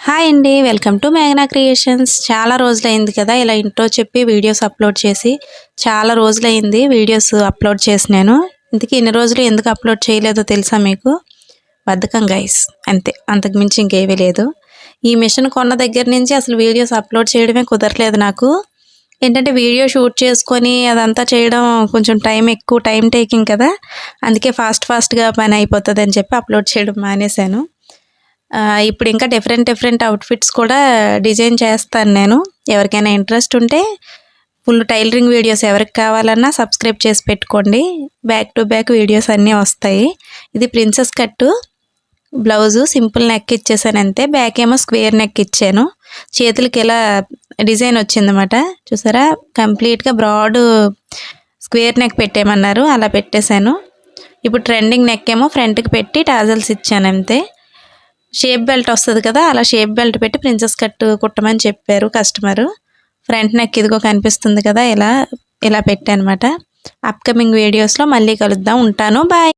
Hi అండి, welcome to మేఘనా creations. చాలా రోజులైంది కదా ఇలా ఇంట్రో చెప్పి వీడియోస్ అప్లోడ్ చేసి. చాలా రోజులైంది వీడియోస్ అప్లోడ్ చేసి. నేను ఇంతకీ ఇన్ని రోజులు ఎందుకు అప్లోడ్ చేయలేదో తెలుసా మీకు? బద్ధకం గైస్, అంతే, అంతకు మించి ఇంకేమీ లేదు. ఈ మిషన్ కొన్న దగ్గర నుంచి అసలు వీడియోస్ అప్లోడ్ చేయడమే కుదరలేదు నాకు. ఏంటంటే వీడియో షూట్ చేసుకొని అదంతా చేయడం కొంచెం టైం టేకింగ్ కదా, అందుకే ఫాస్ట్గా పని అయిపోతుంది అని చెప్పి అప్లోడ్ చేయడం మానేశాను. ఇప్పుడు ఇంకా డిఫరెంట్ అవుట్ఫిట్స్ కూడా డిజైన్ చేస్తాను నేను. ఎవరికైనా ఇంట్రెస్ట్ ఉంటే ఫుల్ టైలరింగ్ వీడియోస్ ఎవరికి కావాలన్నా సబ్స్క్రైబ్ చేసి పెట్టుకోండి. బ్యాక్ టు బ్యాక్ వీడియోస్ అన్నీ వస్తాయి. ఇది ప్రిన్సెస్ కట్టు బ్లౌజు, సింపుల్ నెక్ ఇచ్చేసాను అంతే. బ్యాక్ ఏమో స్క్వేర్ నెక్ ఇచ్చాను. చేతులకి ఇలా డిజైన్ వచ్చిందన్నమాట, చూసారా? కంప్లీట్గా బ్రాడ్ స్క్వేర్ నెక్ పెట్టేయమన్నారు, అలా పెట్టేశాను. ఇప్పుడు ట్రెండింగ్ నెక్ ఏమో ఫ్రంట్కి పెట్టి టాజల్స్ ఇచ్చాను అంతే. షేప్ బెల్ట్ వస్తుంది కదా, అలా షేప్ బెల్ట్ పెట్టి ప్రిన్సెస్ కట్ కుట్టమని చెప్పారు కస్టమరు. ఫ్రంట్ నెక్ ఇదిగో కనిపిస్తుంది కదా, ఇలా పెట్టానమాట. అప్కమింగ్ వీడియోస్లో మళ్ళీ కలుద్దాం. ఉంటాను, బాయ్.